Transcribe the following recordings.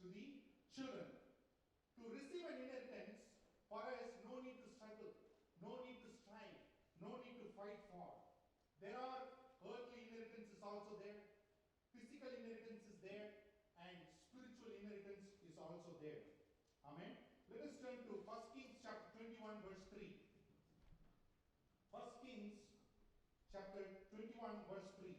to the children. To receive an inheritance, for us, no need to struggle, no need to strive, no need to fight for. There are earthly inheritances also there, physical inheritance is there, and spiritual inheritance is also there. Amen. Let us turn to 1 Kings chapter 21 verse 3. 1 Kings chapter 21 verse 3.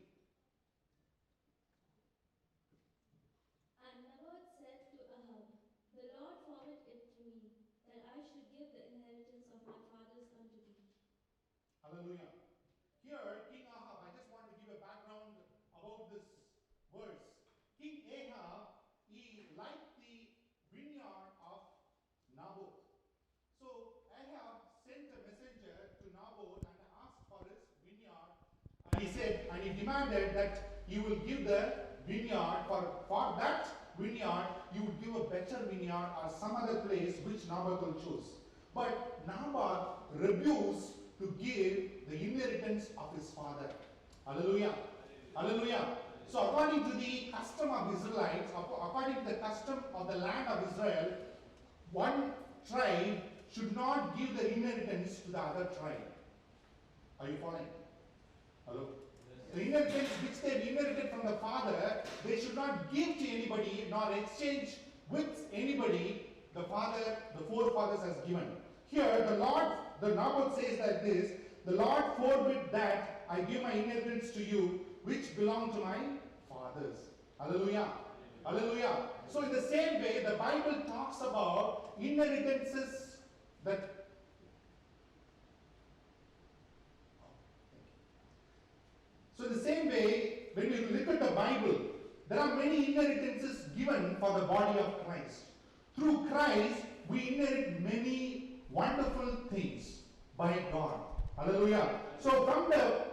And Naboth said to Ahab, The Lord forbid it to me, that I should give the inheritance of my fathers unto thee. Hallelujah. Here, King Ahab, I just want to give a background about this verse. King Ahab, he liked the vineyard of Naboth. So Ahab sent a messenger to Naboth and asked for his vineyard. And he said, and he demanded that he will give the vineyard for that vineyard, you would give a better vineyard or some other place which Naboth will choose. But Naboth refused to give the inheritance of his father. Hallelujah. Hallelujah. So according to the custom of Israelites, according to the custom of the land of Israel, one tribe should not give the inheritance to the other tribe. Are you following? Hello? Yes. The inheritance which they inherited from the father, they should not give to anybody nor exchange with anybody the father, the forefathers has given. Here the Naboth says like this, the Lord forbid that I give my inheritance to you which belong to my fathers. Hallelujah. Hallelujah. So in the same way, the Bible talks about inheritances that so in the same way, when you look at the Bible, there are many inheritances given for the body of Christ. Through Christ, we inherit many wonderful things by God. Hallelujah. So from the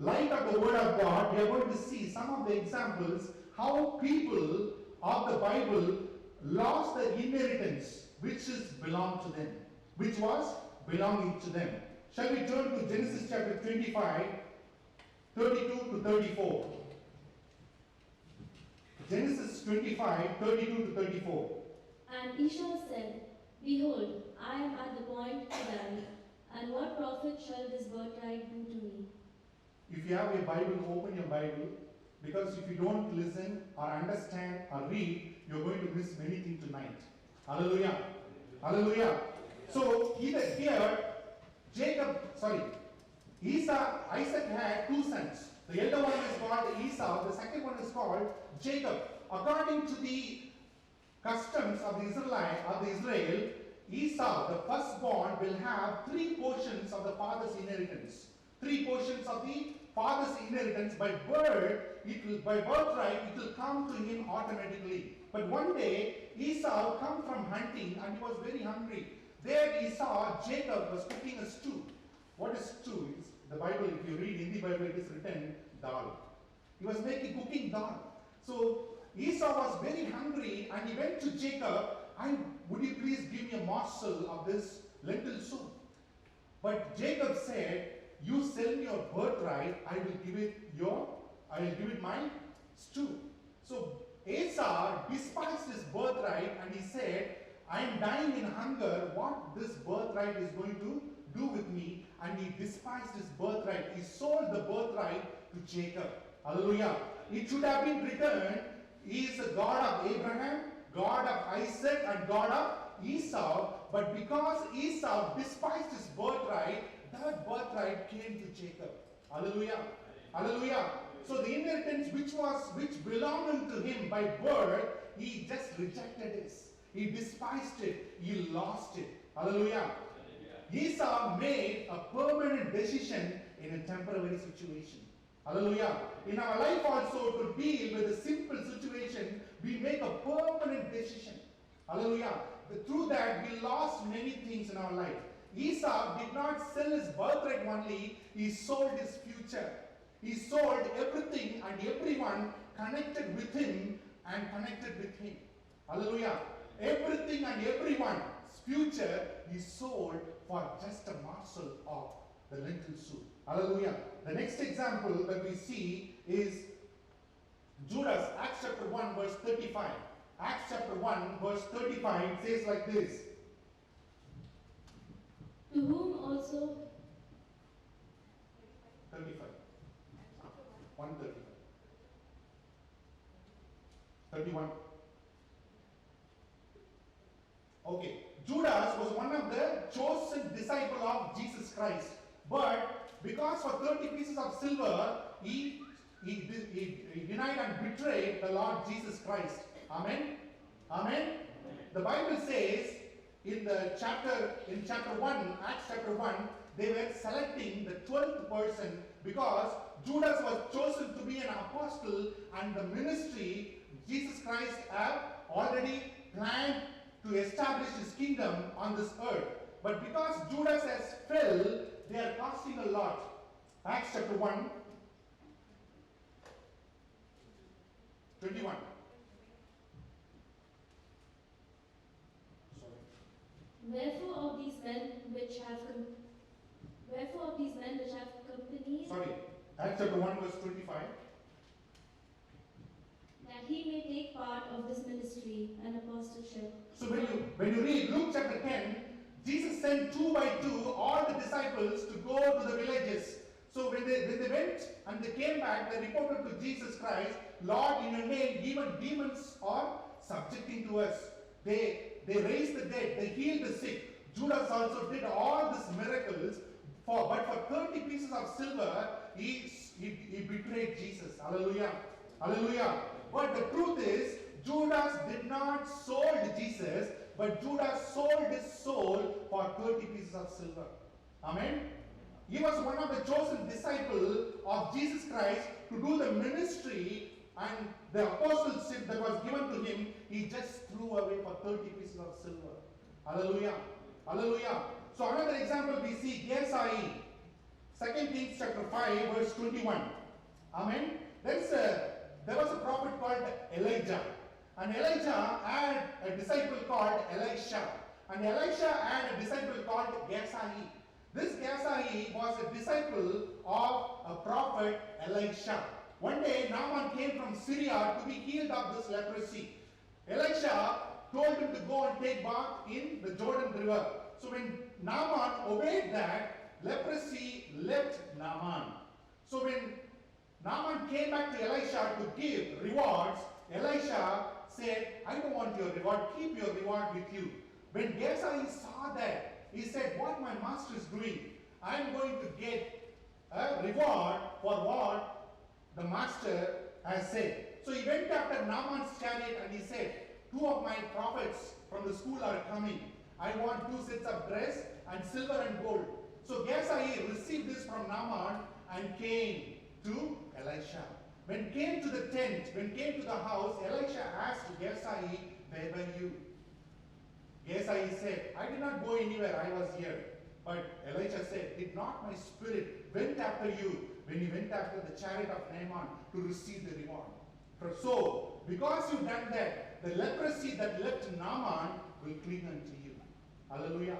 light of the Word of God, we are going to see some of the examples how people of the Bible lost their inheritance which is belonged to them, which was belonging to them. Shall we turn to Genesis chapter 25, 32 to 34. Genesis 25, 32 to 34. And Esau said, Behold, I am at the point to die, and what profit shall this birthright do to me? If you have a Bible, open your Bible, because if you don't listen or understand or read, you're going to miss many things tonight. Hallelujah. Hallelujah. So here Isaac had two sons. The elder one is called Esau, the second one is called Jacob. According to the customs of the Israel, Esau, the firstborn, will have three portions of the father's inheritance. Three portions of the father's inheritance by birthright, it will come to him automatically. But one day, Esau come from hunting and he was very hungry. There he saw Jacob was cooking a stew. What is stew? It's the Bible, if you read in the Bible, it is written dal. He was cooking dal. So Esau was very hungry and he went to Jacob, would you please give me a morsel of this lentil soup? But Jacob said, you sell me your birthright, I will give it my stew. So Esau despised his birthright and he said, I am dying in hunger, what this birthright is going to do with me? And he despised his birthright. He sold the birthright to Jacob. Hallelujah. It should have been returned. He is the God of Abraham, God of Isaac, and God of Esau. But because Esau despised his birthright, that birthright came to Jacob. Hallelujah. Hallelujah. So the inheritance which belonged to him by birth, he just rejected it. He despised it. He lost it. Hallelujah. Esau made a permanent decision in a temporary situation. Hallelujah. In our life also, to deal with a simple situation, we make a permanent decision. Hallelujah. Through that, we lost many things in our life. Esau did not sell his birthright only, he sold his future. He sold everything and everyone connected with him and connected with him. Hallelujah. Everything and everyone's future he sold for just a morsel of the lentil soup. Hallelujah. The next example that we see is Judas, Acts chapter 1 verse 35. Acts chapter 1 verse 35, it says like this. To whom also 35. 135. 31. Okay. Judas was one of the chosen disciple of Jesus Christ. But because for 30 pieces of silver, he denied and betrayed the Lord Jesus Christ. Amen? Amen? The Bible says in chapter 1, Acts chapter 1, they were selecting the 12th person because Judas was chosen to be an apostle, and the ministry Jesus Christ had already planned to establish his kingdom on this earth. But because Judas has fell, they are costing a lot. Acts chapter 1, 21. wherefore of these men which have companied, Acts chapter 1 verse 25. that he may take part of this ministry and apostleship. So when you read Luke chapter 10, Jesus sent 2 by 2 all the disciples to go to the villages. So when they went and they came back, they reported to Jesus Christ, Lord, in your name, even demons are subjecting to us. They raised the dead, they healed the sick. Judas also did all these miracles, but for 30 pieces of silver, he betrayed Jesus. Hallelujah. Hallelujah. But the truth is, Judas did not sold Jesus, but Judas sold his soul for 30 pieces of silver. Amen. He was one of the chosen disciples of Jesus Christ to do the ministry, and the apostleship that was given to him, he just threw away for 30 pieces of silver. Hallelujah. Hallelujah. So another example we see Gesai, 2 Kings chapter 5 verse 21. Amen. There was a prophet called Elijah. And Elijah had a disciple called Elisha. And Elisha had a disciple called Gesai. This Gesai was a disciple of a prophet Elisha. One day Naaman came from Syria to be healed of this leprosy. Elisha told him to go and take bath in the Jordan River. So when Naaman obeyed that, leprosy left Naaman. So when Naaman came back to Elisha to give rewards, Elisha said, I don't want your reward, keep your reward with you. When Gesai saw that, he said, what my master is doing, I am going to get a reward for what the master has said. So he went after Naaman's chariot and he said, 2 of my prophets from the school are coming. I want 2 sets of dress and silver and gold. So Gesai received this from Naaman and came to Elisha. When came to the tent, when came to the house, Elisha asked Gesai, where were you? Gesai said, I did not go anywhere, I was here. But Elisha said, did not my spirit went after you when you went after the chariot of Naaman to receive the reward? So, because you done that, the leprosy that left Naaman will cling unto you. Hallelujah.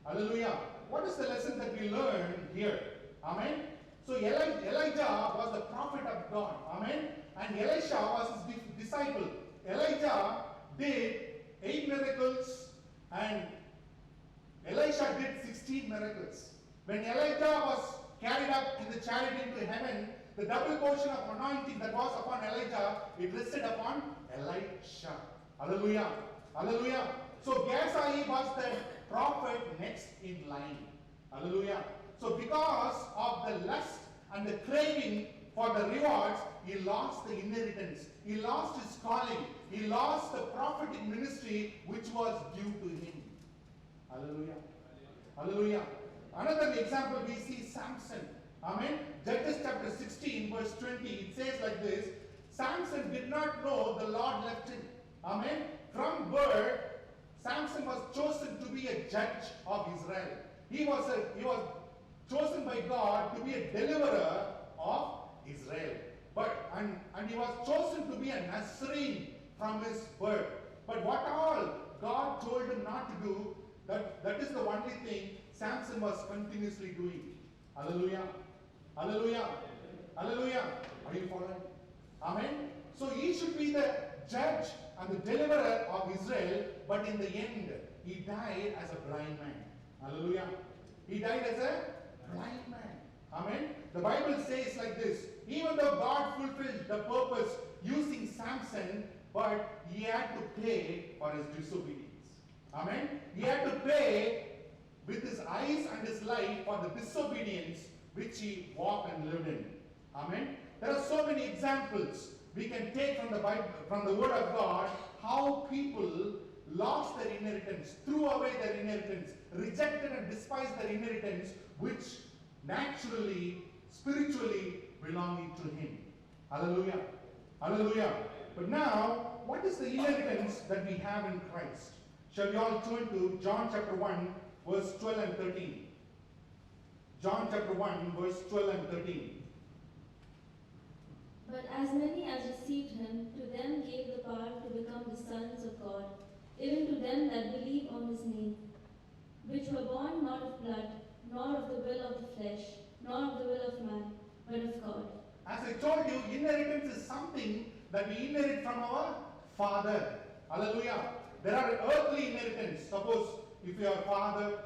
Hallelujah. What is the lesson that we learn here? Amen. So Elijah was the prophet of God. Amen. And Elisha was his disciple. Elijah did 8 miracles and Elisha did 16 miracles. When Elijah was carried up in the chariot into heaven, the double portion of anointing that was upon Elijah, it rested upon Elisha. Hallelujah. Hallelujah. So Gesai was the prophet next in line. Hallelujah. So because of the lust and the craving for the rewards, he lost the inheritance. He lost his calling. He lost the prophetic ministry which was due to him. Hallelujah. Hallelujah. Another example we see Samson. Amen. Judges chapter 16 verse 20. It says like this. Samson did not know the Lord left him. Amen. From birth, Samson was chosen to be a judge of Israel. He was chosen by God to be a deliverer of Israel. And he was chosen to be a Nazarene from his birth. But what all God told him not to do, that is the only thing Samson was continuously doing. Hallelujah. Hallelujah. Hallelujah. Are you following? Amen. So he should be the judge and the deliverer of Israel, but in the end, he died as a blind man. Hallelujah. He died as a blind man. Amen. The Bible says like this, even though God fulfilled the purpose using Samson, but he had to pay for his disobedience. Amen. He had to pay with his eyes and his life for the disobedience which he walked and lived in. Amen. There are so many examples we can take from the Bible, from the Word of God, how people lost their inheritance, threw away their inheritance, rejected and despised their inheritance, which naturally, spiritually belonging to him. Hallelujah. Hallelujah. But now, what is the inheritance that we have in Christ? Shall we all turn to John chapter 1, verse 12 and 13. John chapter 1, verse 12 and 13. But as many as received him, to them gave the power to become the sons of God, even to them that believe on his name, which were born not of blood, nor of the will of the flesh, nor of the will of man, but of God. As I told you, inheritance is something that we inherit from our Father. Hallelujah. There are earthly inheritance. Suppose if your father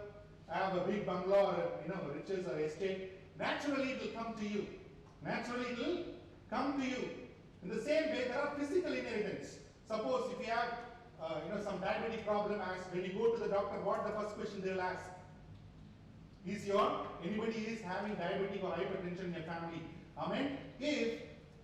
have a big bungalow or riches or estate, naturally it will come to you. Naturally it will come to you. In the same way, there are physical inheritance. Suppose if you have some diabetic problem, as when you go to the doctor, what the first question they'll ask? Is anybody is having diabetic or hypertension in your family? Amen.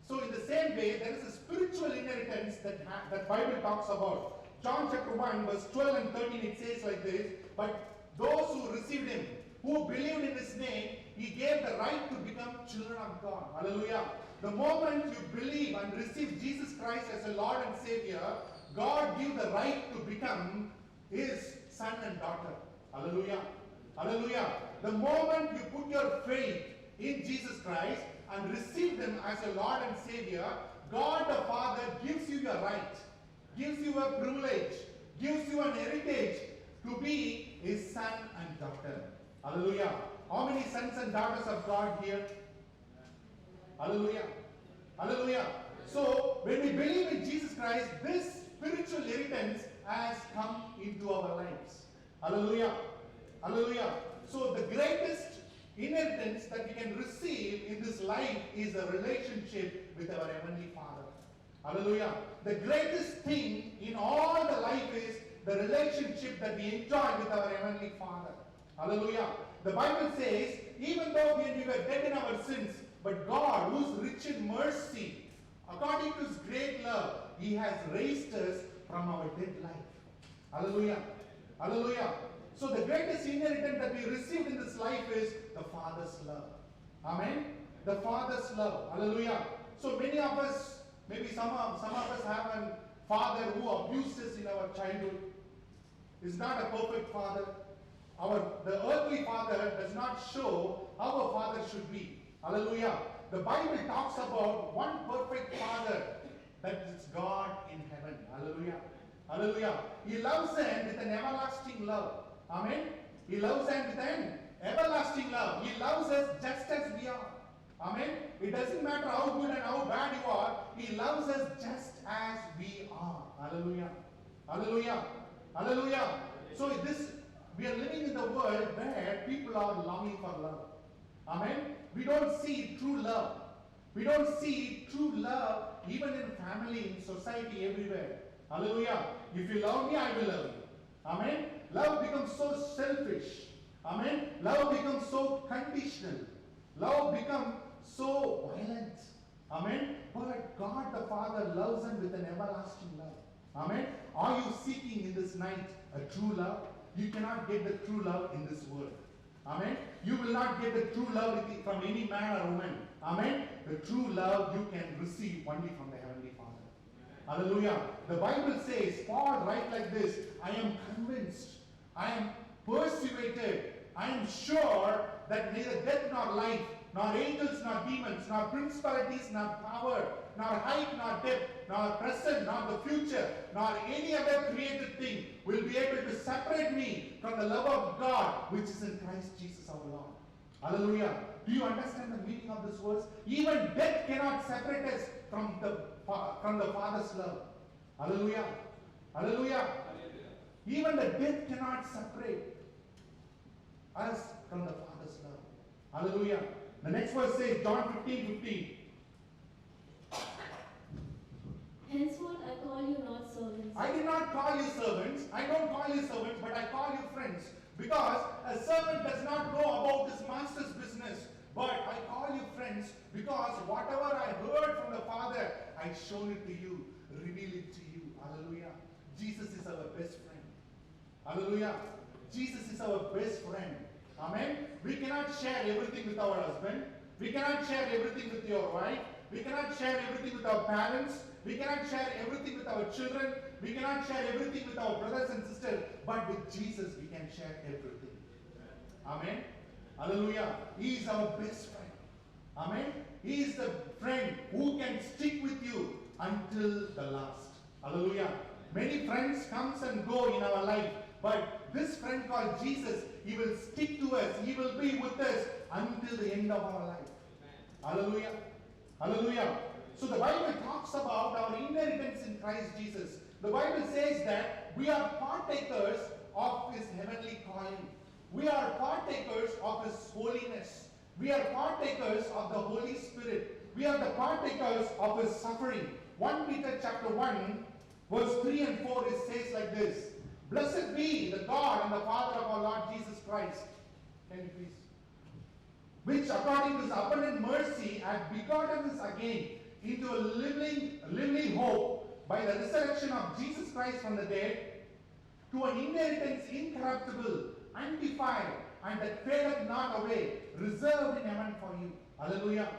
So in the same way, there is a spiritual inheritance that Bible talks about. John chapter 1, verse 12 and 13, it says like this, but those who received him, who believed in his name, he gave the right to become children of God. Hallelujah. The moment you believe and receive Jesus Christ as a Lord and Savior, God gives the right to become his son and daughter. Hallelujah. Hallelujah. The moment you put your faith in Jesus Christ and receive him as a Lord and Savior, God the Father gives you your right, gives you a privilege, gives you an heritage to be his son and daughter. Hallelujah. How many sons and daughters of God here? Hallelujah. Hallelujah. So, when we believe in Jesus Christ, this spiritual inheritance has come into our lives. Hallelujah. Hallelujah. So, the greatest inheritance that we can receive in this life is a relationship with our Heavenly Father. Hallelujah. The greatest thing in all the life is the relationship that we enjoy with our Heavenly Father. Hallelujah. The Bible says, even though when we were dead in our sins, but God, who is rich in mercy, according to his great love, he has raised us from our dead life. Hallelujah. Hallelujah. So the greatest inheritance that we received in this life is the Father's love. Amen. The Father's love. Hallelujah. So many of us, maybe some of us have a father who abused us in our childhood. Is not a perfect father. The earthly father does not show how a father should be. Hallelujah. The Bible talks about one perfect father, that is God in heaven. Hallelujah. Hallelujah. He loves them with an everlasting love. Amen. He loves them with an everlasting love. He loves us just as we are. Amen. It doesn't matter how good and how bad you are. He loves us just as we are. Hallelujah. Hallelujah. Hallelujah. So we are living in the world where people are longing for love. Amen. We don't see true love. We don't see true love even in family, in society, everywhere. Hallelujah. If you love me, I will love you. Amen. Love becomes so selfish. Amen. Love becomes so conditional. Love becomes so violent. Amen. But God the Father loves him with an everlasting love. Amen. Are you seeking in this night a true love? You cannot get the true love in this world. Amen. You will not get the true love from any man or woman. Amen. The true love you can receive only from the Heavenly Father. Hallelujah. The Bible says, Paul writes like this, I am convinced, I am persuaded, I am sure that neither death nor life, nor angels nor demons, nor principalities nor power, nor height nor depth, nor present, nor the future, nor any other created thing will be able to separate me from the love of God which is in Christ Jesus our Lord. Hallelujah. Do you understand the meaning of this verse? Even death cannot separate us from the from the Father's love. Hallelujah. Hallelujah. Even the death cannot separate us from the Father's love. Hallelujah. The next verse says, John 15:15. Henceforth I call you not servants. I did not call you servants. I don't call you servants, but I call you friends. Because a servant does not know about his master's business. But I call you friends because whatever I heard from the Father, I shown it to you, reveal it to you. Hallelujah. Jesus is our best friend. Hallelujah. Jesus is our best friend. Amen. We cannot share everything with our husband. We cannot share everything with your wife. We cannot share everything with our parents. We cannot share everything with our children. We cannot share everything with our brothers and sisters. But with Jesus, we can share everything. Amen. Hallelujah. He is our best friend. Amen. He is the friend who can stick with you until the last. Hallelujah. Many friends comes and go in our life. But this friend called Jesus, he will stick to us. He will be with us until the end of our life. Hallelujah. Hallelujah. So the Bible talks about our inheritance in Christ Jesus. The Bible says that we are partakers of his heavenly calling. We are partakers of his holiness. We are partakers of the Holy Spirit. We are the partakers of his suffering. 1 Peter chapter 1 verse 3 and 4 it says like this. Blessed be the God and the Father of our Lord Jesus Christ. Can you please? Which according to his abundant mercy hath begotten us again into a living hope by the resurrection of Jesus Christ from the dead, to an inheritance incorruptible, undefiled, and that fadeth not away, reserved in heaven for you. Hallelujah.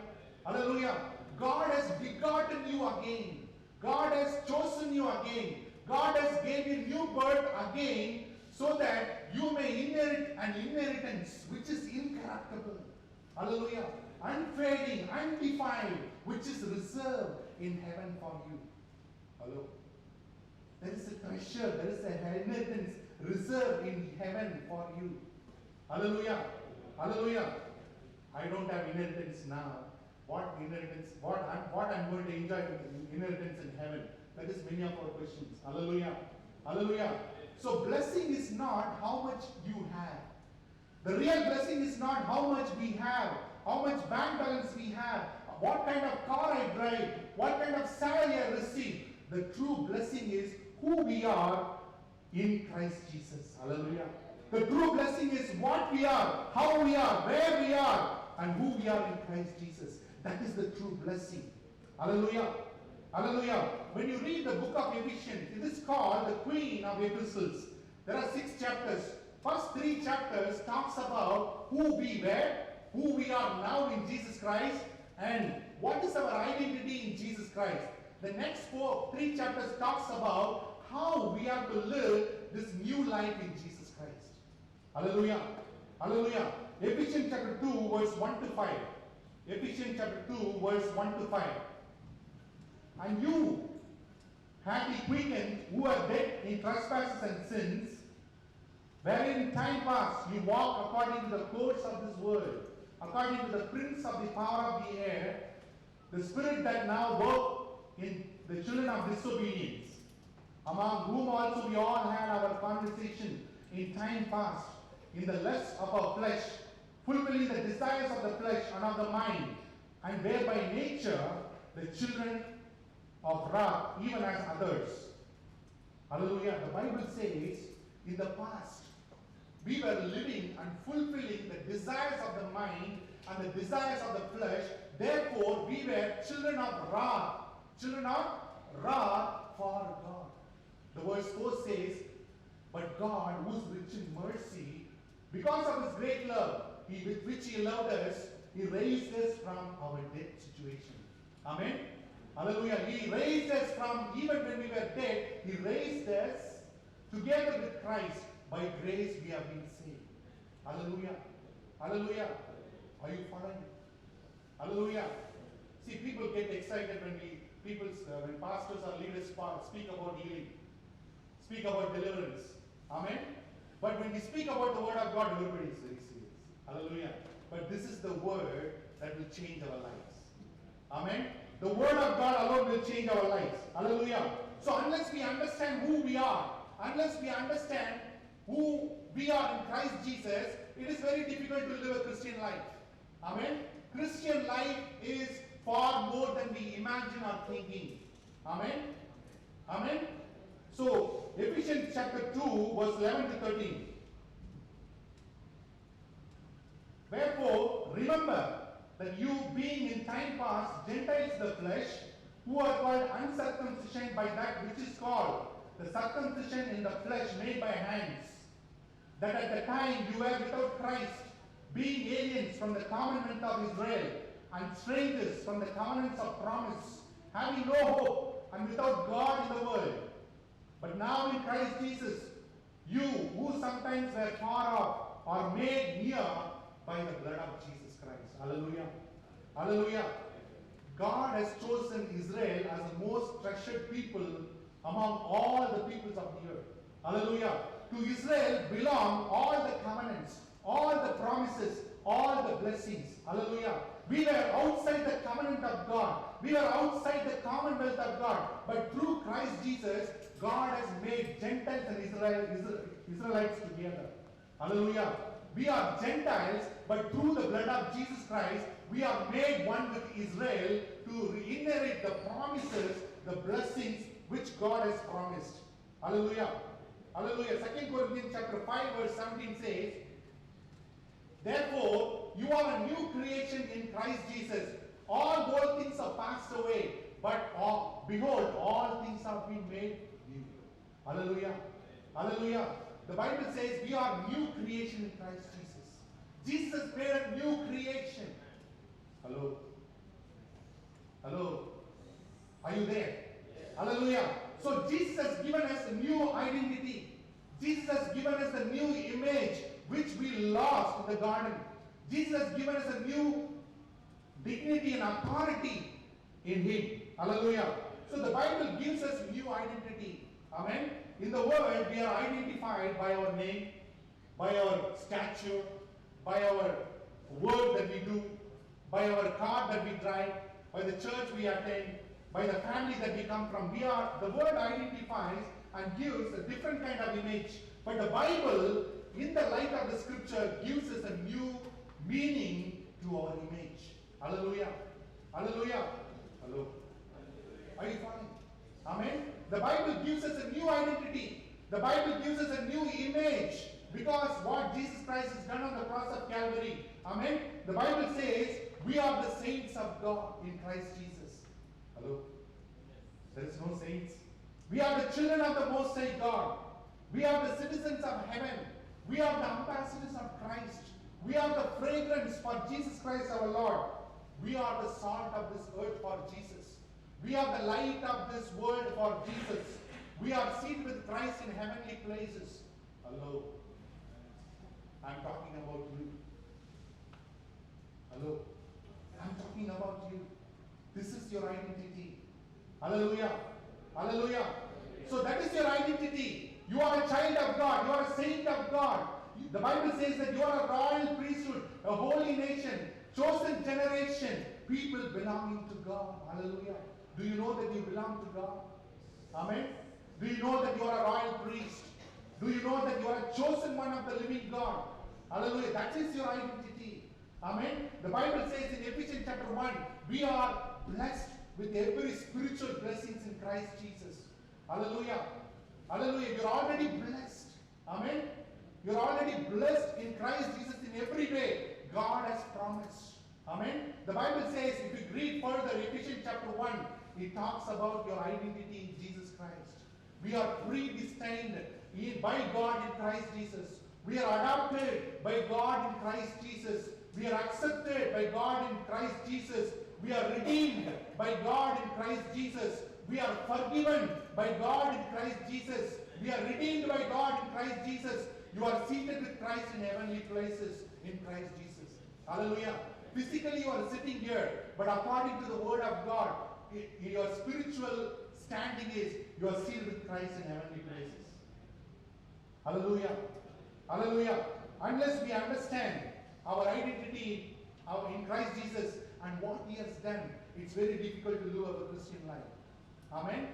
Hallelujah. God has begotten you again. God has chosen you again. God has gave you new birth again so that you may inherit an inheritance which is incorruptible. Hallelujah. Unfading, undefiled, which is reserved in heaven for you. Hello. There is a treasure, there is an inheritance reserved in heaven for you. Hallelujah. Hallelujah. I don't have inheritance now. What inheritance? What I'm going to enjoy with inheritance in heaven? That is many of our questions. Hallelujah. Hallelujah. So blessing is not how much you have. The real blessing is not how much we have, how much bank balance we have, what kind of car I drive, what kind of salary I receive. The true blessing is who we are in Christ Jesus. Hallelujah. The true blessing is what we are, how we are, where we are, and who we are in Christ Jesus. That is the true blessing. Hallelujah. Hallelujah. When you read the book of Ephesians, it is called the Queen of Epistles. There are 6 chapters. First 3 chapters talks about who we were, who we are now in Jesus Christ, and what is our identity in Jesus Christ. The next 3 chapters talks about how we have to live this new life in Jesus Christ. Hallelujah. Hallelujah. Ephesians chapter 2 verse 1 to 5. Ephesians chapter 2 verse 1 to 5. And you have he quickened who are dead in trespasses and sins, wherein in time past you walked according to the course of this world, according to the prince of the power of the air, the spirit that now works in the children of disobedience, among whom also we all had our conversation in time past, in the lusts of our flesh, fulfilling the desires of the flesh and of the mind, and were by nature the children of wrath, even as others. Hallelujah. The Bible says, in the past, we were living and fulfilling the desires of the mind and the desires of the flesh. Therefore, we were children of wrath. Children of wrath for God. The verse 4 says, but God, who is rich in mercy, because of his great love, with which he loved us, he raised us from our dead situation. Amen. Hallelujah. He raised us from, even when we were dead, he raised us together with Christ. By grace we have been saved. Hallelujah. Hallelujah. Are you following? Hallelujah. See, people get excited when when pastors or leaders speak about healing, speak about deliverance. Amen. But when we speak about the word of God, everybody is very serious. Hallelujah. But this is the word that will change our lives. Amen. The word of God alone will change our lives. Hallelujah. So unless we understand who we are, unless we understand who we are in Christ Jesus, it is very difficult to live a Christian life. Amen. Christian life is far more than we imagine or thinking. Amen. Amen. So Ephesians chapter 2 verse 11 to 13. Wherefore, remember that you being in time past Gentiles of the flesh, who are called uncircumcision by that which is called the circumcision in the flesh made by hands, that at the time you were without Christ, being aliens from the covenant of Israel, and strangers from the covenants of promise, having no hope, and without God in the world. But now in Christ Jesus, you who sometimes were far off are made near by the blood of Jesus Christ. Hallelujah. Hallelujah. God has chosen Israel as the most treasured people among all the peoples of the earth. Hallelujah. To Israel belong all the covenants, all the promises, all the blessings. Hallelujah. We were outside the covenant of God. We were outside the commonwealth of God. But through Christ Jesus, God has made Gentiles and Israelites together. Hallelujah. We are Gentiles, but through the blood of Jesus Christ, we are made one with Israel to inherit the promises, the blessings which God has promised. Hallelujah. Hallelujah. 2 Corinthians chapter 5 verse 17 says, therefore, you are a new creation in Christ Jesus. All old things are passed away, but behold, all things have been made new. Hallelujah. Hallelujah. The Bible says we are new creation in Christ Jesus. Jesus made a new creation. Hello? Hello? Are you there? Yes. Hallelujah. So Jesus has given us a new identity. Jesus has given us a new image which we lost in the garden. Jesus has given us a new dignity and authority in Him. Hallelujah. So the Bible gives us new identity. Amen. In the world, we are identified by our name, by our stature, by our work that we do, by our car that we drive, by the church we attend, by the family that we come from. The world identifies and gives a different kind of image. But the Bible, in the light of the scripture, gives us a new meaning to our image. Hallelujah. Hallelujah. Hello. Are you following? Amen. The Bible gives us a new identity. The Bible gives us a new image because what Jesus Christ has done on the cross of Calvary. Amen. The Bible says we are the saints of God in Christ Jesus. Hello. There is no saints. We are the children of the Most High God. We are the citizens of heaven. We are the ambassadors of Christ. We are the fragrance for Jesus Christ our Lord. We are the salt of this earth for Jesus. We are the light of this world for Jesus. We are seated with Christ in heavenly places. Hello. I'm talking about you. Hello. I'm talking about you. This is your identity. Hallelujah. Hallelujah. So that is your identity. You are a child of God. You are a saint of God. The Bible says that you are a royal priesthood, a holy nation, chosen generation, people belonging to God. Hallelujah. Do you know that you belong to God? Amen. Do you know that you are a royal priest? Do you know that you are a chosen one of the living God? Hallelujah. That is your identity. Amen. The Bible says in Ephesians chapter 1, we are blessed with every spiritual blessings in Christ Jesus. Hallelujah. Hallelujah. You're already blessed. Amen. You're already blessed in Christ Jesus in every way. God has promised. Amen. The Bible says, if you read further, Ephesians chapter 1, it talks about your identity in Jesus Christ. We are predestined by God in Christ Jesus. We are adopted by God in Christ Jesus. We are accepted by God in Christ Jesus. We are redeemed by God in Christ Jesus. We are forgiven by God in Christ Jesus. We are redeemed by God in Christ Jesus. You are seated with Christ in heavenly places in Christ Jesus. Hallelujah. Physically you are sitting here, but according to the word of God, your spiritual standing is you are seated with Christ in heavenly places. Hallelujah. Hallelujah. Unless we understand our identity in Christ Jesus and what He has done, it's very difficult to live a Christian life. Amen?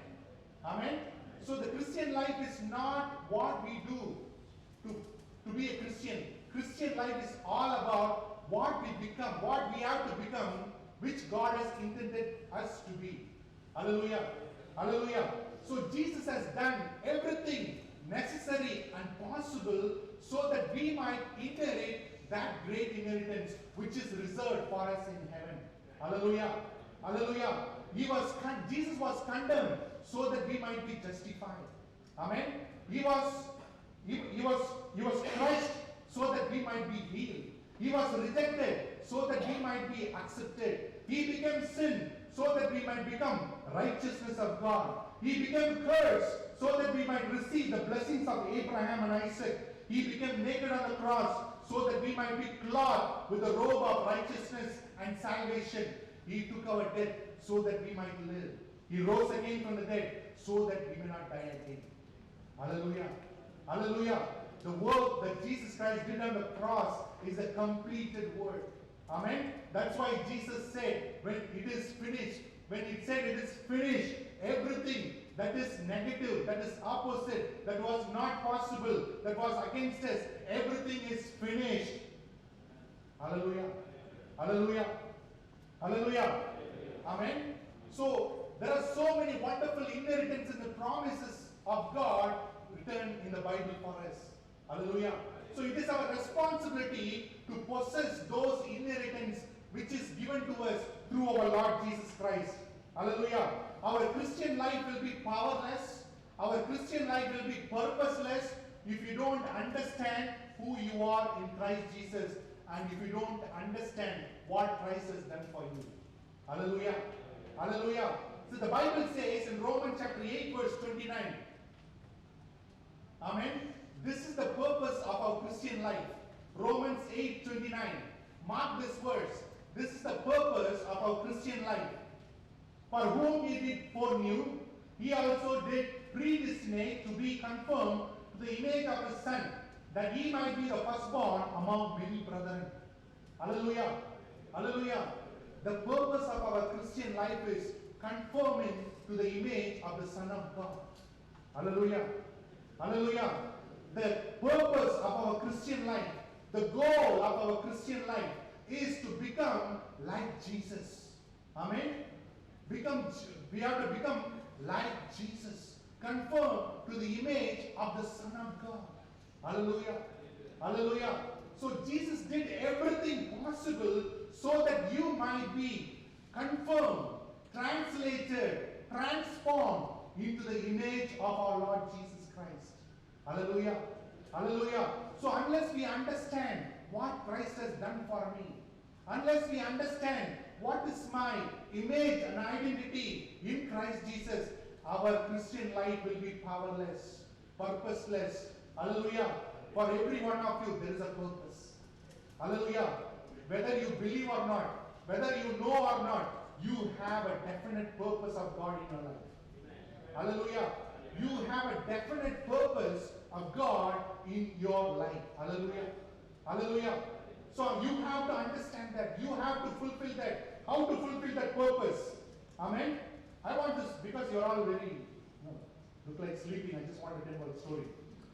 Amen? So the Christian life is not what we do to be a Christian. Christian life is all about what we become, what we have to become, which God has intended us to be. Hallelujah. Hallelujah. So Jesus has done everything necessary and possible so that we might inherit that great inheritance which is reserved for us in heaven. Hallelujah. Hallelujah. Jesus was condemned so that we might be justified. Amen. He was crushed so that we might be healed. He was rejected so that we might be accepted. He became sin so that we might become righteousness of God. He became cursed so that we might receive the blessings of Abraham and Isaac. He became naked on the cross so that we might be clothed with the robe of righteousness and salvation. He took our death so that we might live. He rose again from the dead so that we may not die again. Hallelujah. Hallelujah. The work that Jesus Christ did on the cross is a completed work. Amen. That's why Jesus said, when it is finished, when it said it is finished, everything that is negative, that is opposite, that was not possible, that was against us, everything is finished. Hallelujah. Hallelujah. Hallelujah. Amen. So there are so many wonderful inheritance in the promises of God written in the Bible for us. Hallelujah. So it is our responsibility to possess those inheritance which is given to us through our Lord Jesus Christ. Hallelujah. Our Christian life will be powerless. Our Christian life will be purposeless if you don't understand who you are in Christ Jesus and if you don't understand what Christ has done for you. Hallelujah. Hallelujah. So the Bible says in Romans chapter 8 verse 29. Amen. This is the purpose of our Christian life. Romans 8:29. Mark this verse. This is the purpose of our Christian life. For whom he did foreknew, he also did predestinate to be conformed to the image of his Son, that he might be the firstborn among many brethren. Hallelujah. Hallelujah. The purpose of our Christian life is conforming to the image of the Son of God. Hallelujah. Hallelujah. The purpose of our Christian life, the goal of our Christian life is to become like Jesus. Amen. We have to become like Jesus. Conform to the image of the Son of God. Hallelujah. Hallelujah. So Jesus did everything possible so that you might be confirmed, translated, transformed into the image of our Lord Jesus Christ. Hallelujah. Hallelujah. So unless we understand what Christ has done for me, unless we understand what is my image and identity in Christ Jesus, our Christian life will be powerless, purposeless. Hallelujah. For every one of you, there is a purpose. Hallelujah. Whether you believe or not, whether you know or not, you have a definite purpose of God in your life. Hallelujah. You have a definite purpose of God in your life. Hallelujah. Hallelujah. So you have to understand that. You have to fulfill that. How to fulfill that purpose? Amen. I want this because you're all very look like sleeping. I just want to tell you a story.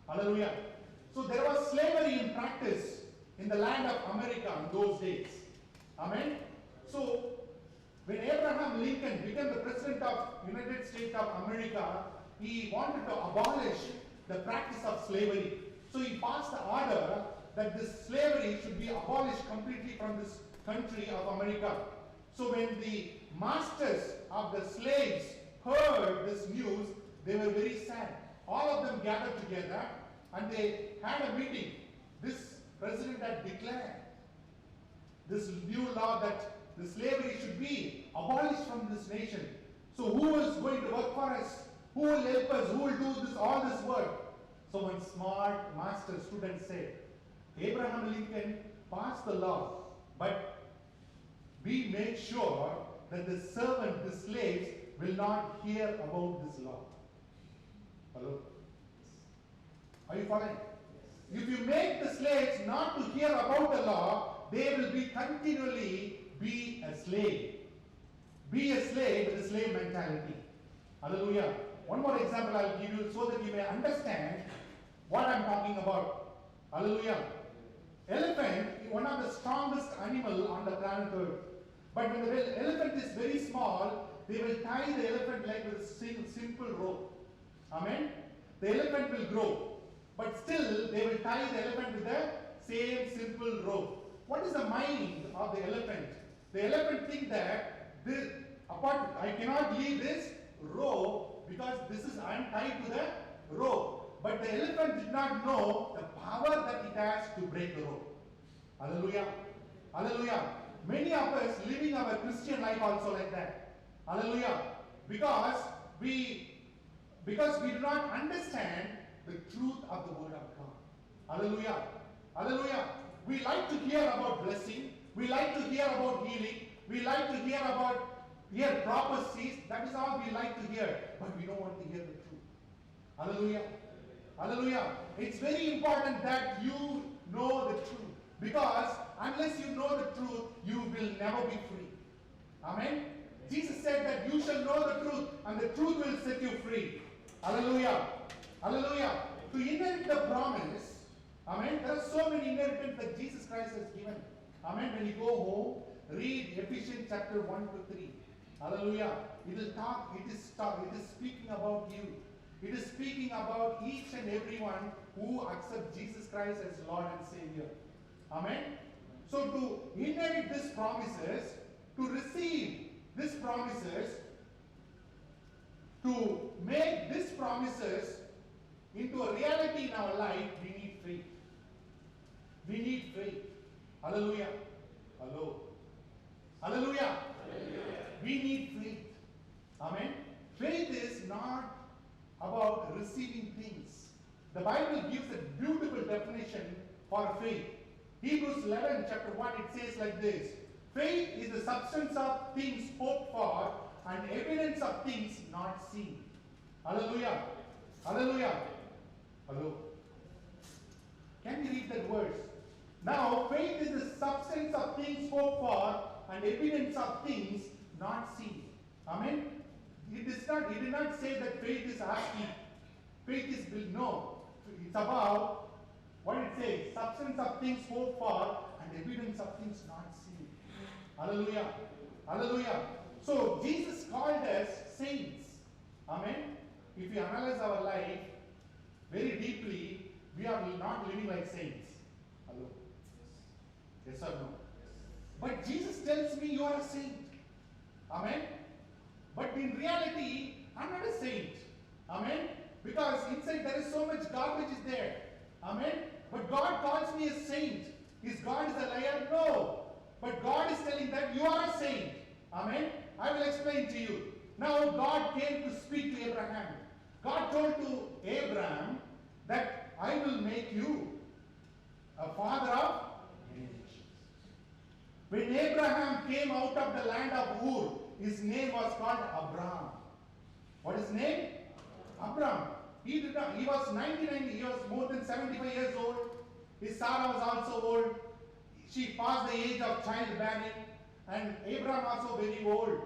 Hallelujah. So there was slavery in practice in the land of America in those days. Amen. So when Abraham Lincoln became the president of United States of America, he wanted to abolish the practice of slavery. So he passed the order that this slavery should be abolished completely from this country of America. So when the masters of the slaves heard this news, they were very sad. All of them gathered together and they had a meeting. This president had declared this new law that the slavery should be abolished from this nation. So who is going to work for us? Who will help us? Who will do this, all this work? So one smart master stood and said, Abraham Lincoln passed the law, but we make sure that the servant, the slaves, will not hear about this law. Hello? Are you following? If you make the slaves not to hear about the law, they will be continually be a slave. be a slave with a slave mentality. Hallelujah. One more example I'll give you so that you may understand what I'm talking about. Hallelujah. Elephant is one of the strongest animal on the planet Earth. But when the elephant is very small, they will tie the elephant leg with a simple rope. Amen. The elephant will grow, but still they will tie the elephant with the same simple rope. What is the mind of the elephant? The elephant thinks that I cannot leave this rope because I am tied to the rope. But the elephant did not know the power that it has to break the rope. Hallelujah. Hallelujah. Many of us living our Christian life also like that. Hallelujah. Because we do not understand the truth of the word of God. Hallelujah. Hallelujah. We like to hear about blessing. We like to hear about healing. We like to hear prophecies. That is all we like to hear. But we don't want to hear the truth. Hallelujah. Hallelujah. It's very important that you know the truth. Because unless you know the truth, you will never be free. Amen. Jesus said that you shall know the truth and the truth will set you free. Hallelujah. Hallelujah. To inherit the promise, amen, there are so many inheritance that Jesus Christ has given. Amen. When you go home, read Ephesians chapter 1 to 3. Hallelujah. It is speaking about you. It is speaking about each and everyone who accepts Jesus Christ as Lord and Savior. Amen. So to inherit these promises, to receive these promises, to make these promises into a reality in our life, we need faith. We need faith. Hallelujah. Hello. Hallelujah. Hallelujah. We need faith. Amen. Faith is not about receiving things. The Bible gives a beautiful definition for faith. Hebrews 11 chapter 1, it says like this. Faith is the substance of things hoped for and evidence of things not seen. Hallelujah. Hallelujah. Hello. Can you read that verse? Now, faith is the substance of things hoped for and evidence of things not seen. Amen. It did not say that faith is asking. Faith is no. It's about what it says, substance of things hoped for and evidence of things not seen. Hallelujah. Hallelujah. So Jesus called us saints. Amen. If you analyze our life very deeply, we are not living like saints. Hello. Yes or no? But Jesus tells me you are a saint. Amen. But in reality, I'm not a saint. Amen. Because inside there is so much garbage is there. Amen. But God calls me a saint. Is God is a liar? No. But God is telling that you are a saint. Amen. I will explain to you. Now God came to speak to Abraham. God told to Abraham that I will make you a father of many nations. When Abraham came out of the land of Ur, his name was called Abraham. What is his name? Abraham. He was 99 years, more than 75 years old. His Sarah was also old. She passed the age of childbearing. And Abraham also very old.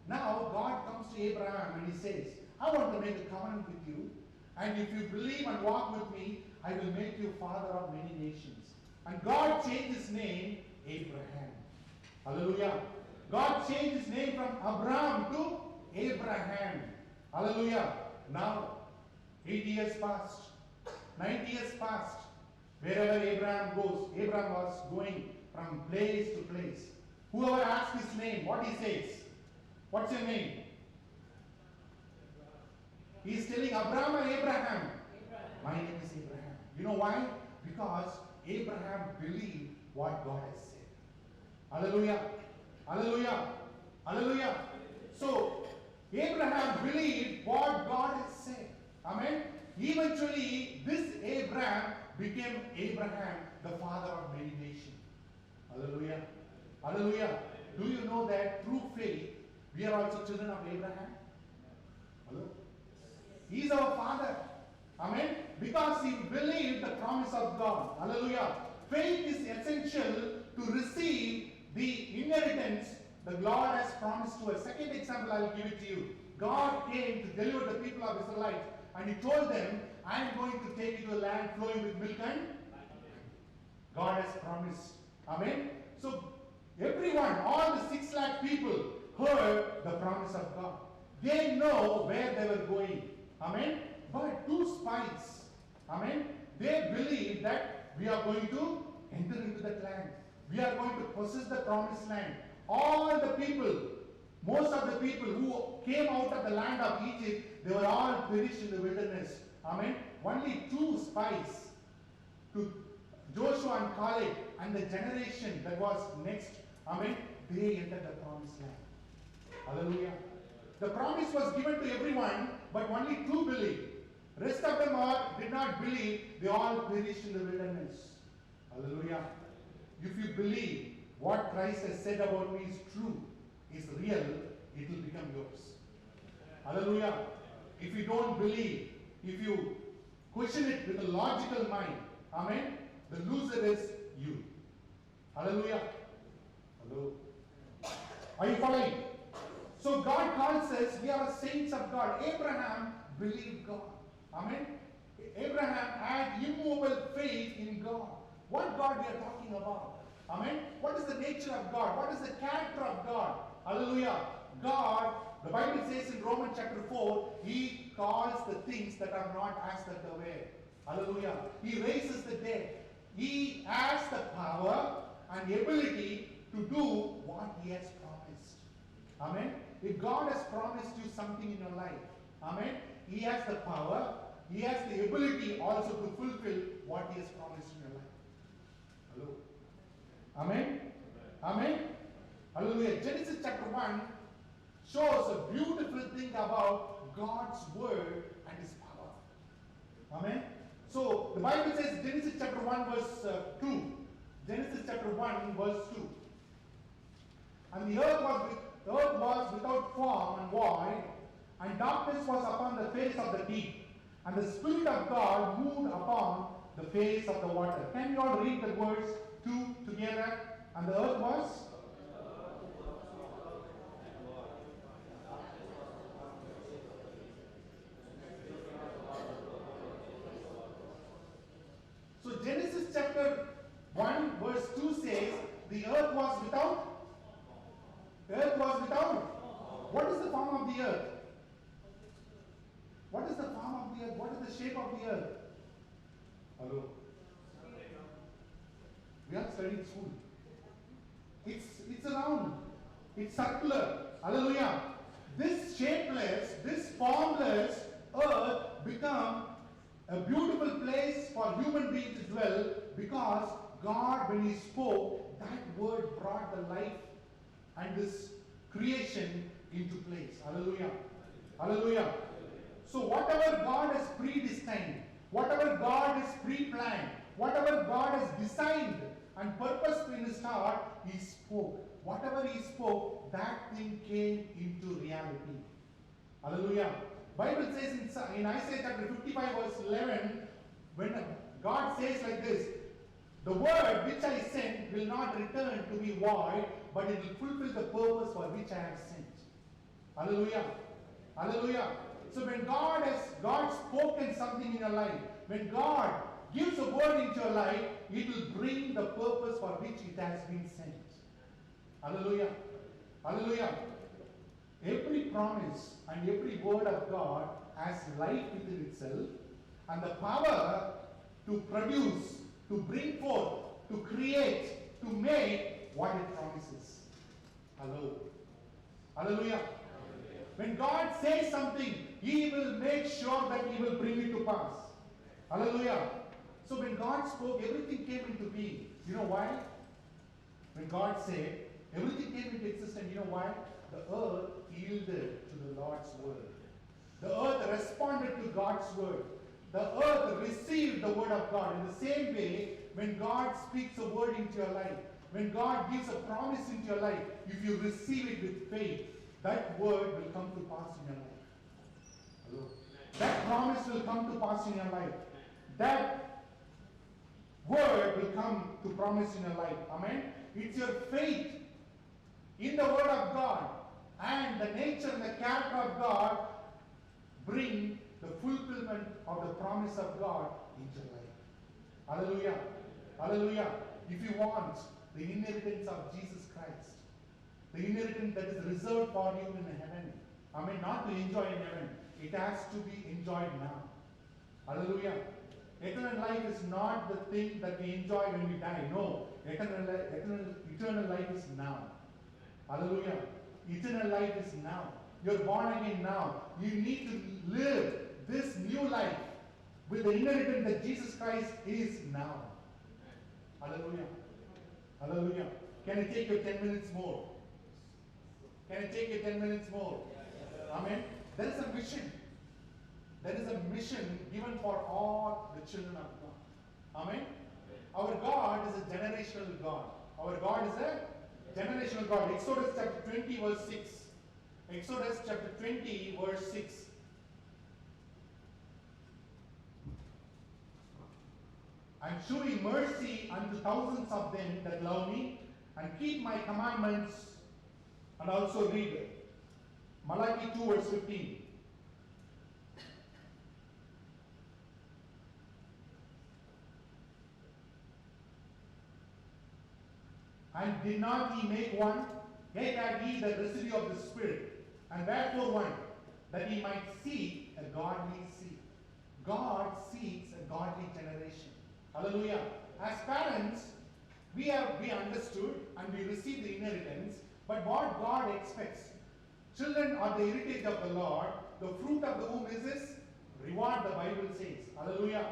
Now God comes to Abraham and he says, I want to make a covenant with you. And if you believe and walk with me, I will make you father of many nations. And God changed his name, Abraham. Hallelujah. God changed his name from Abraham to Abraham. Hallelujah. Now, 80 years passed. 90 years passed. Wherever Abraham goes, Abraham was going from place to place. Whoever asks his name, what he says? What's your name? He is telling Abraham or Abraham? My name is Abraham. You know why? Because Abraham believed what God has said. Hallelujah. Hallelujah. Hallelujah. So, Abraham believed what God has said. Amen. Eventually, this Abraham became Abraham, the father of many nations. Hallelujah. Hallelujah. Do you know that through faith, we are also children of Abraham? Hello? He is our father. Amen. Because he believed the promise of God. Hallelujah. Faith is essential to receive the inheritance the Lord has promised to us. Second example, I will give it to you. God came to deliver the people of Israelites, and He told them, I am going to take you to a land flowing with milk and God has promised. Amen. So everyone, all the 6 lakh people heard the promise of God. They know where they were going. Amen. But 2 spies, amen, they believe that we are going to enter into that land. We are going to possess the promised land. All the people, most of the people who came out of the land of Egypt, they were all perished in the wilderness. Amen. Only 2 spies, to Joshua and Caleb and the generation that was next, amen, they entered the promised land. Hallelujah. The promise was given to everyone, but only 2 believed. Rest of them all did not believe. They all perished in the wilderness. Hallelujah. If you believe what Christ has said about me is true, is real, it will become yours. Hallelujah. If you don't believe, if you question it with a logical mind, amen, the loser is you. Hallelujah. Hello. Are you following? So God calls us, we are saints of God. Abraham believed God. Amen. Abraham had immovable faith in God. What God we are talking about? Amen. What is the nature of God? What is the character of God? Hallelujah. God, the Bible says in Romans chapter 4, He calls the things that are not as that they were. Hallelujah. He raises the dead. He has the power and the ability to do what He has promised. Amen. If God has promised you something in your life, amen, He has the power, He has the ability also to fulfill what He has promised in your life. Hello. Amen. Amen. Hallelujah. Genesis chapter 1 shows a beautiful thing about God's word and His power. Amen. So the Bible says, Genesis chapter 1 verse 2. Genesis chapter 1 verse 2. And the earth was without form and void, and darkness was upon the face of the deep, and the Spirit of God moved upon the face of the water. Can you all read the words 2 together? And the earth was? So Genesis chapter 1 verse 2 says, the earth was without? The earth was without? What is the form of the earth? What is the form of the earth? What is the shape of the earth? Hello? We have studied school. It's round. It's circular. Hallelujah. This shapeless, this formless earth become a beautiful place for human beings to dwell, because God, when He spoke, that word brought the life and this creation into place. Hallelujah. Hallelujah. So whatever God has predestined, whatever God has pre-planned, whatever God has designed and purposed in His heart, He spoke. Whatever He spoke, that thing came into reality. Hallelujah. Bible says in Isaiah chapter 55 verse 11, when God says like this, the word which I sent will not return to be void, but it will fulfill the purpose for which I have sent. Hallelujah. Hallelujah. So when God has spoken something in your life, when God gives a word into your life, it will bring the purpose for which it has been sent. Hallelujah. Hallelujah. Every promise and every word of God has life within itself and the power to produce, to bring forth, to create, to make what it promises. Hello. Hallelujah. When God says something, He will make sure that He will bring it to pass. Hallelujah. So when God spoke, everything came into being. You know why? When God said, everything came into existence. You know why? The earth yielded to the Lord's word. The earth responded to God's word. The earth received the word of God. In the same way, when God speaks a word into your life, when God gives a promise into your life, if you receive it with faith, that word will come to pass in your life. Hello? That promise will come to pass in your life. That word will come to promise in your life. Amen? It's your faith in the Word of God, and the nature and the character of God bring the fulfillment of the promise of God into life. Hallelujah. Hallelujah. If you want the inheritance of Jesus Christ, the inheritance that is reserved for you in heaven, I mean, not to enjoy in heaven, it has to be enjoyed now. Hallelujah. Eternal life is not the thing that we enjoy when we die. No. Eternal life is now. Hallelujah. Eternal life is now. You're born again now. You need to live this new life with the inheritance that Jesus Christ is now. Hallelujah. Hallelujah. Can I take you 10 minutes more? Can I take you 10 minutes more? Amen. There is a mission. There is a mission given for all the children of God. Amen. Our God is a generational God. Our God is a generational God. Exodus chapter 20 verse 6. Exodus chapter 20 verse 6. I'm showing mercy unto thousands of them that love me and keep my commandments. And also read Malachi 2 verse 15. And did not he make one? Yet had he the residue of the Spirit, and wherefore one, that he might seek a godly seed. God seeks a godly generation. Hallelujah. As parents, we understood and we receive the inheritance, but what God expects. Children are the heritage of the Lord. The fruit of the womb is his reward, the Bible says. Hallelujah.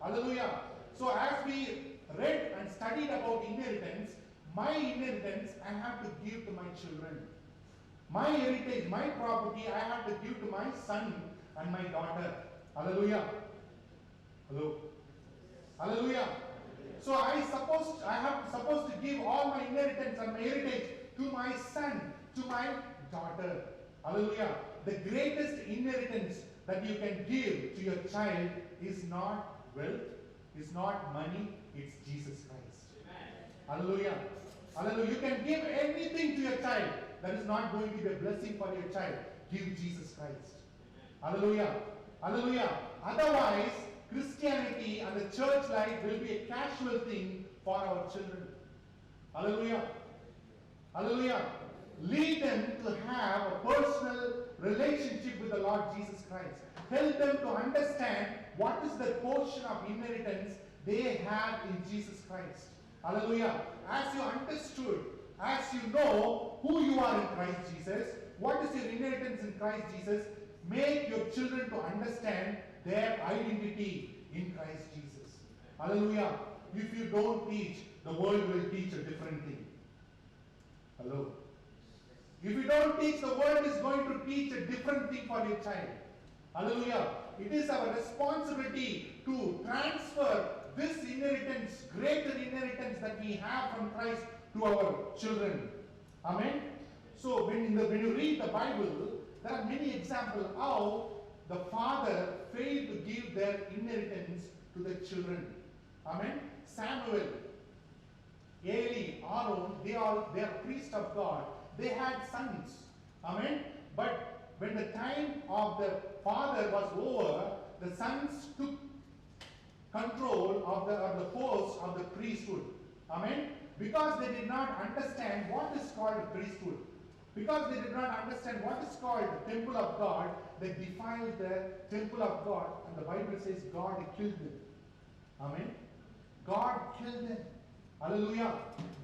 Hallelujah. So as we read and studied about inheritance, my inheritance I have to give to my children. My heritage, my property, I have to give to my son and my daughter. Hallelujah. Hello. Hallelujah. So I have supposed to give all my inheritance and my heritage to my son, to my daughter. Hallelujah. The greatest inheritance that you can give to your child is not wealth, is not money, it's Jesus Christ. Amen. Hallelujah. Hallelujah. You can give anything to your child that is not going to be a blessing for your child. Give Jesus Christ. Amen. Hallelujah. Hallelujah. Otherwise, Christianity and the church life will be a casual thing for our children. Hallelujah. Hallelujah. Lead them to have a personal relationship with the Lord Jesus Christ. Help them to understand what is the portion of inheritance they have in Jesus Christ. Hallelujah. As you understood, as you know who you are in Christ Jesus, what is your inheritance in Christ Jesus, make your children to understand their identity in Christ Jesus. Hallelujah. If you don't teach, the world will teach a different thing. Hello. If you don't teach, the world is going to teach a different thing for your child. Hallelujah. It is our responsibility to transfer this inheritance, greater inheritance that we have from Christ to our children. Amen. So when you read the Bible, there are many examples how the father failed to give their inheritance to the children. Amen. Samuel, Eli, Aaron, they are priests of God. They had sons. Amen. But when the time of the father was over, the sons took control of the post of the priesthood. Amen. Because they did not understand what is called a priesthood. Because they did not understand what is called the temple of God, they defiled the temple of God, and the Bible says God killed them. Amen. God killed them. Hallelujah.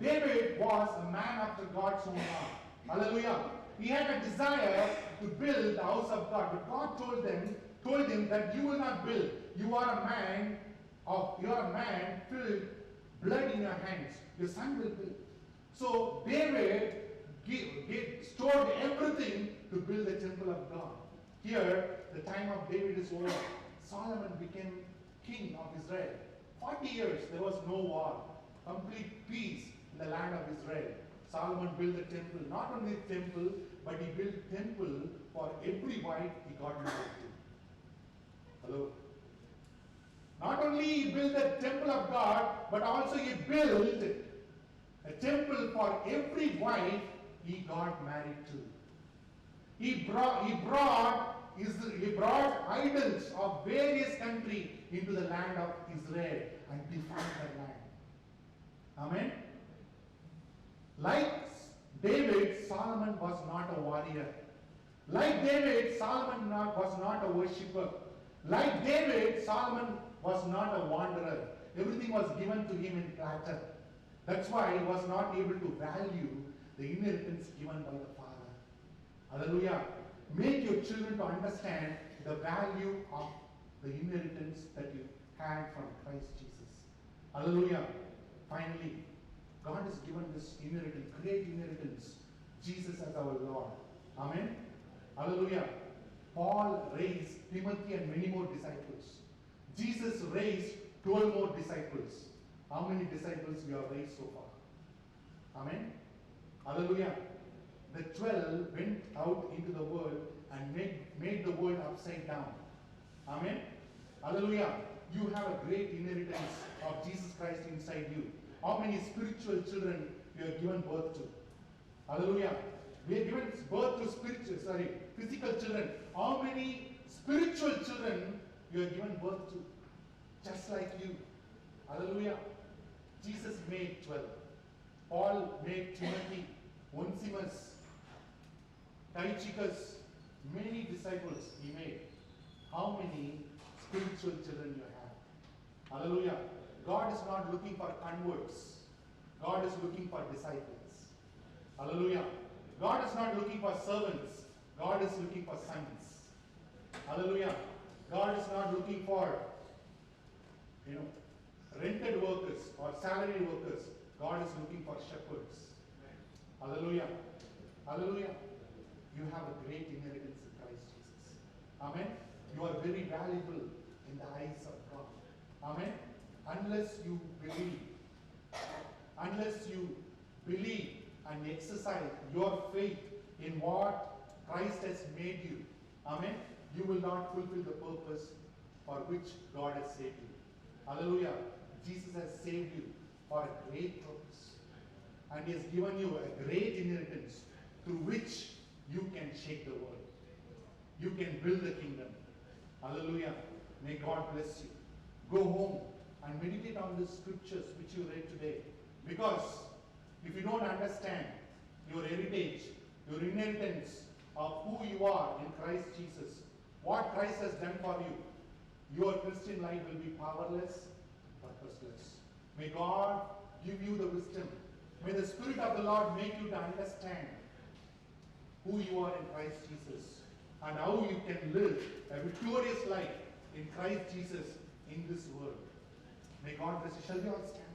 David was a man after God's own heart. Hallelujah. He had a desire to build the house of God, but God told him that you will not build. You are a man filled blood in your hands. Your son will build. So David stored everything to build the temple of God. Here, the time of David is over. Solomon became king of Israel. 40 years, there was no war. Complete peace in the land of Israel. Solomon built the temple. Not only the temple, but he built temple for every wife he got married to. Hello? Not only he built the temple of God, but also he built a temple for every wife he got married to. He brought idols of various countries into the land of Israel and defined the land. Amen. Like David, Solomon was not a warrior. Like David, Solomon was not a worshipper. Like David, Solomon was not a wanderer. Everything was given to him in platter. That's why he was not able to value the inheritance given by the Father. Hallelujah. Make your children to understand the value of the inheritance that you had from Christ Jesus. Hallelujah. Finally, God has given this inheritance, great inheritance, Jesus as our Lord. Amen. Hallelujah. Paul raised Timothy and many more disciples. Jesus raised 12 more disciples. How many disciples we have raised so far? Amen. Hallelujah. The 12 went out into the world and made the world upside down. Amen. Hallelujah. You have a great inheritance of Jesus Christ inside you. How many spiritual children you have given birth to? Hallelujah. We have given birth to physical children. How many spiritual children you have given birth to? Just like you. Hallelujah. Jesus made 12. Paul made Timothy, Onesimus, Tychicus, many disciples he made. How many spiritual children you have? Hallelujah. God is not looking for converts. God is looking for disciples. Hallelujah. God is not looking for servants. God is looking for sons. Hallelujah. God is not looking for, rented workers or salary workers. God is looking for shepherds. Hallelujah. Hallelujah. You have a great inheritance in Christ Jesus. Amen. You are very valuable in the eyes of God. Amen. Unless you believe and exercise your faith in what Christ has made you, amen, you will not fulfill the purpose for which God has saved you. Hallelujah. Jesus has saved you for a great purpose. And he has given you a great inheritance through which you can shake the world. You can build the kingdom. Hallelujah. May God bless you. Go home and meditate on the scriptures which you read today. Because if you don't understand your heritage, your inheritance of who you are in Christ Jesus, what Christ has done for you, your Christian life will be powerless, purposeless. May God give you the wisdom. May the Spirit of the Lord make you to understand who you are in Christ Jesus and how you can live a victorious life in Christ Jesus in this world. May God bless you. Shall we all stand?